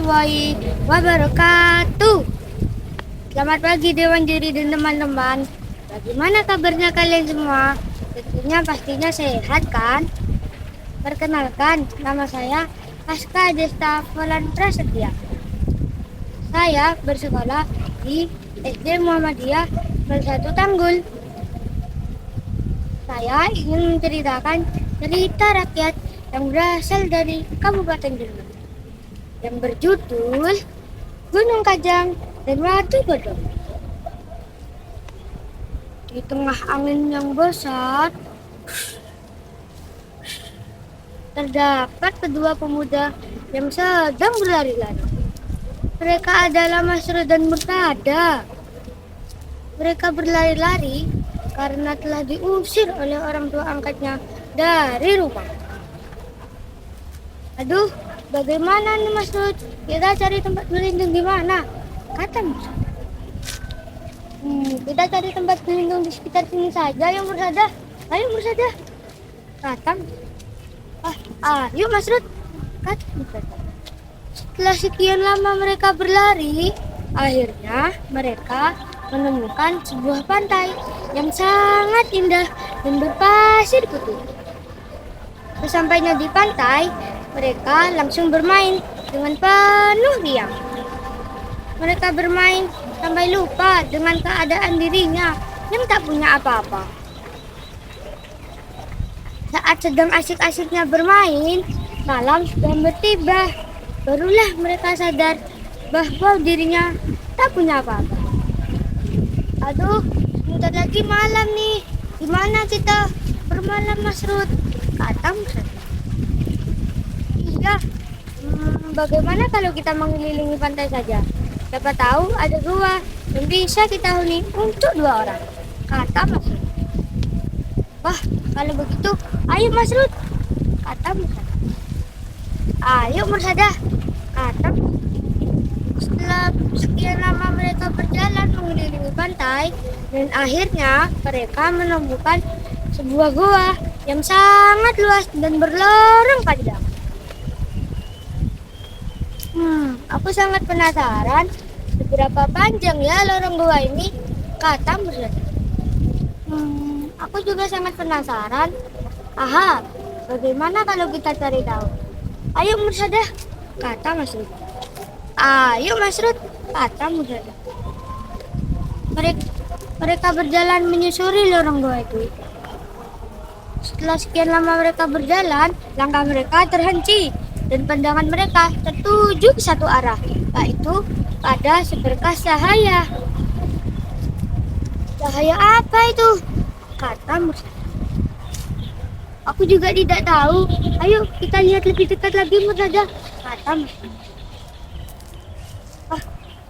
warahmatullahi wabarakatuh. Selamat pagi Dewan Juri dan teman-teman. Bagaimana kabarnya kalian semua? Tentunya pastinya sehat kan? Perkenalkan, nama saya Aska Desta Volan Prasetya. Saya bersekolah di SD Muhammadiyah 01 Tanggul. Saya ingin menceritakan cerita rakyat yang berasal dari Kabupaten Jember yang berjudul Gunung Kajang dan Watu Godong. Di tengah angin yang besar, terdapat kedua pemuda yang sedang berlari-lari. Mereka adalah Masrud dan Murtada. Mereka berlari-lari karena telah diusir oleh orang tua angkatnya dari rumah. Aduh, bagaimana nih Masrud? Kita cari tempat berlindung di mana? Kata Masrud. Kita cari tempat berlindung di sekitar sini saja ya Murtada. Ayo Murtada. Kata Masrud. Ayo Masrud. Kata Murtada. Setelah sekian lama mereka berlari, akhirnya mereka menemukan sebuah pantai yang sangat indah dan berpasir putih. Sesampainya di pantai, mereka langsung bermain dengan penuh riang. Mereka bermain sampai lupa dengan keadaan dirinya yang tak punya apa-apa. Saat sedang asik-asiknya bermain, malam sudah bertiba. Barulah mereka sadar bahwa dirinya tak punya apa-apa. Aduh, sebentar lagi malam nih. Gimana kita bermalam Masrud? Kata Masrud. Iya, bagaimana kalau kita mengelilingi pantai saja? Siapa tahu ada gua yang bisa kita huni untuk 2 orang. Kata Masrud. Wah, kalau begitu, ayo Masrud. Kata Masrud. Ayo Murtada. Kata Masrud. Setelah sekian lama mereka berjalan mengelilingi pantai, dan akhirnya mereka menemukan sebuah gua yang sangat luas dan berlorong panjang. Aku sangat penasaran seberapa panjang ya lorong gua ini, kata Murtada. Aku juga sangat penasaran. Aha, bagaimana kalau kita cari tahu? Ayo Murtada, kata Masrud. Ayo Masrud, kata Murtada. Mereka berjalan menyusuri lorong gua itu. Setelah sekian lama mereka berjalan, langkah mereka terhenti dan pandangan mereka tertuju ke satu arah, yaitu pada seberkas cahaya. Cahaya apa itu? Kata Murtada. Aku juga tidak tahu. Ayo kita lihat lebih dekat lagi Murtada, kata Masrud.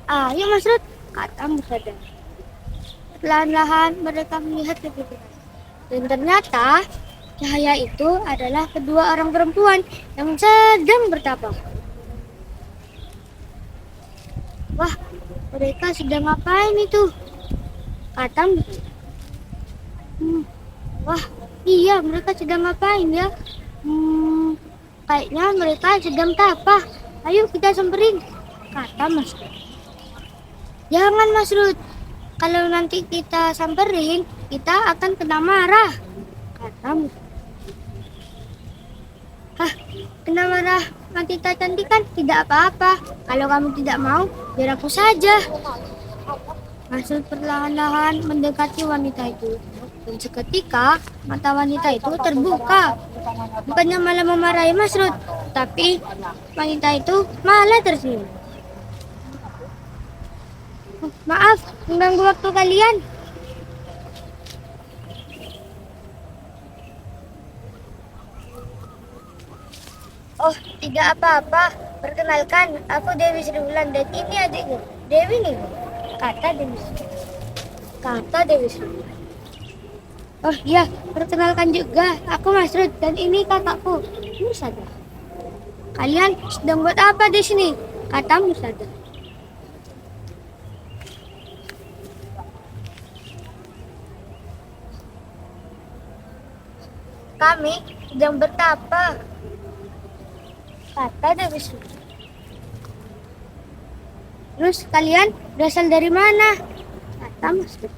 Ayo Masrud, kata Murtada. Perlahan-lahan mereka melihat lebih dekat. Dan ternyata cahaya itu adalah kedua orang perempuan yang sedang bertapa. Wah, mereka sedang ngapain itu? Kata Murtada. Wah, iya mereka sedang ngapain ya? Kayaknya mereka sedang tapa. Ayo kita samperin, kata Masrud. Jangan Masrud, kalau nanti kita samperin, kita akan kena marah, kata Masrud. Kena marah wanita cantik kan tidak apa-apa. Kalau kamu tidak mau, biar aku saja. Masrud perlahan-lahan mendekati wanita itu. Dan seketika mata wanita itu terbuka. Bukannya malah memarahi Masrud, tapi wanita itu malah tersenyum. Maaf, mengganggu waktu kalian. Oh, tidak apa-apa. Perkenalkan, aku Dewi Sri Wulan dan ini adikku, Dewi nih. Kata Dewi Sri Wulan. Oh iya, perkenalkan juga, aku Masrud dan ini kakakku, Murtada. Kalian sedang buat apa di sini? Kata Murtada. Kami sedang bertapa, kata Dewi Sri. Terus kalian berasal dari mana? Kata Mas Lut.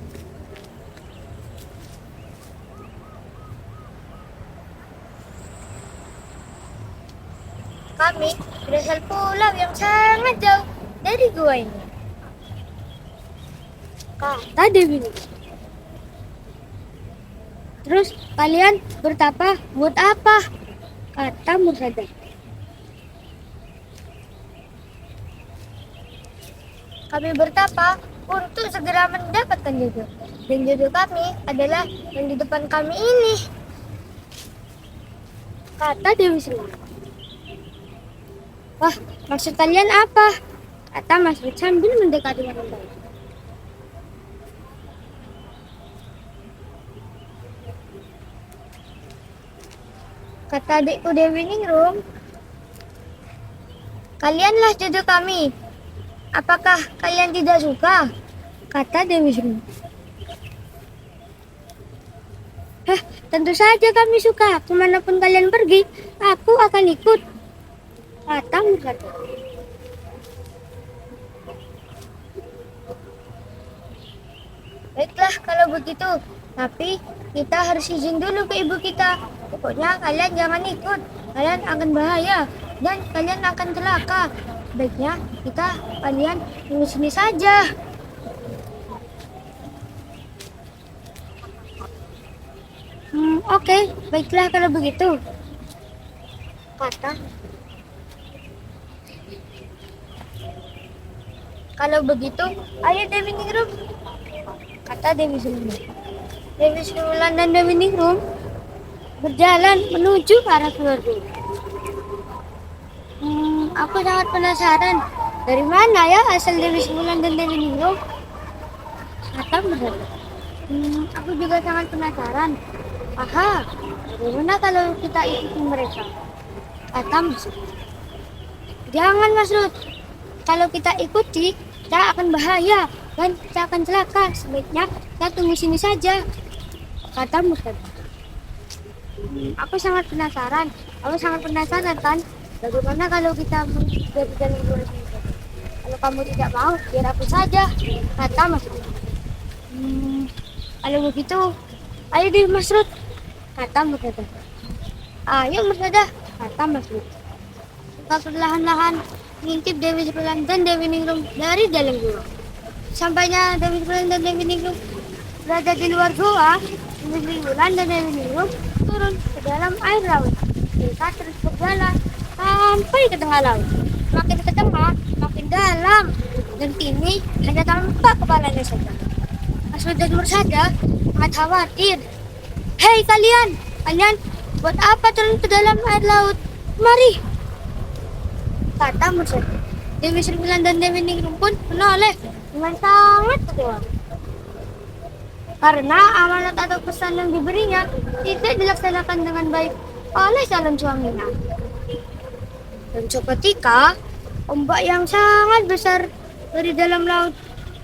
Kami berasal pulau yang sangat jauh dari gua ini. Kata Dewi. Terus kalian bertapa buat apa? Kata Mursadah. Kami bertapa untuk segera mendapatkan jodoh. Dan jodoh kami adalah yang di depan kami ini. Kata Dewi Sri. Wah, maksud kalian apa? Kata Mas Lut sambil mendekati wanita. Kata adikku Dewi Ningrum, kalianlah jodoh kami. Apakah kalian tidak suka? Kata Dewi Sri. Hah, tentu saja kami suka. Kemanapun kalian pergi, aku akan ikut. Kata Mursadah. Baiklah kalau begitu, tapi kita harus izin dulu ke ibu kita. Pokoknya kalian jangan ikut, kalian akan bahaya dan kalian akan celaka. Baiknya kalian tunggu sini saja. Oke, baiklah kalau begitu. Kata. Kalau begitu, ayo Dewi Ningrum. Kata Dewi Sri. Dewi Sri dan Dewi Ningrum berjalan menuju ke arah keluarga. Aku sangat penasaran. Dari mana ya asal Dewi Sri dan Dewi Ningrum? Kata Mursadah. Aku juga sangat penasaran. Aha, bagaimana kalau kita ikuti mereka? Kata Mas Lut. Jangan Mas Lut. Kalau kita ikuti, kita akan bahaya dan kita akan celaka. Sebaiknya kita tunggu sini saja. Kata Mursadah. Aku sangat penasaran. Kamu sangat penasaran kan? Bagaimana kalau kita dari jalan keluar ini? Kalau kamu tidak mau, biar aku saja. Kata Mas Lut. Kalau begitu, ayo deh Mas Lut. Kata Mursadah. Ayo Mursadah. Kata Mas Lut. Kita perlahan-lahan mengintip Dewi Sri dan Dewi Ningrum dari dalam gua. Sampainya Dewi Sri dan Dewi Ningrum berada di luar gua, Dewi Sri dan Dewi Ningrum turun ke dalam air laut. Mereka terus berjalan sampai ke tengah laut. Makin ke tengah, makin dalam, dan kini hanya tampak kepalanya saja. Mas Lut dan Mursadah sangat khawatir. Hei kalian buat apa turun ke dalam air laut? Mari, kata Mursadah. Dewi Sri dan Dewi Ningrum pun menoleh dengan sangat kecewa. Karena amanat atau pesan yang diberinya tidak dilaksanakan dengan baik oleh calon suaminya. Dan seketika ombak yang sangat besar dari dalam laut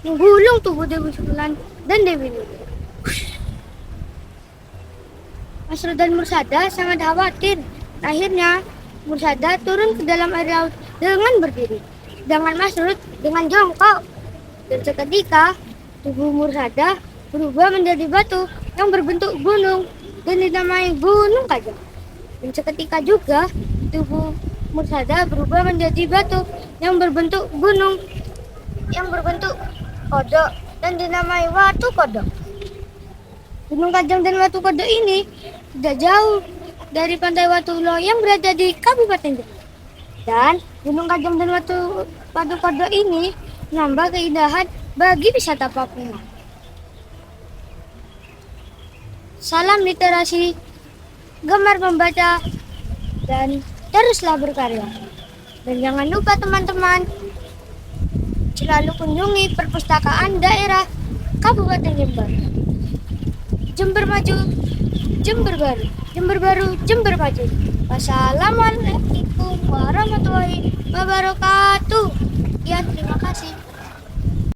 menggulung tubuh Dewi Sri dan Dewi Ningrum. Mas Lut dan Mursadah sangat khawatir. Akhirnya Mursadah turun ke dalam air laut dengan berdiri, sedangkan Mas Lut dengan jongkok. Dan seketika tubuh Mursadah berubah menjadi batu yang berbentuk gunung dan dinamai Gunung Kajang. Dan seketika juga tubuh Mursadah berubah menjadi batu yang berbentuk gunung yang berbentuk kodok dan dinamai Watu Kodok. Gunung Kajang dan Watu Kodok ini tidak jauh dari pantai Watulo yang berada di Kabupaten Jember. Dan Gunung Kajang dan Watu Kodok ini menambah keindahan bagi wisata Papua. Salam literasi, gemar membaca, dan teruslah berkarya. Dan jangan lupa teman-teman, selalu kunjungi perpustakaan daerah Kabupaten Jember. Jember maju, Jember baru, Jember baru, Jember maju. Wassalamualaikum warahmatullahi wabarakatuh. Ya, terima kasih.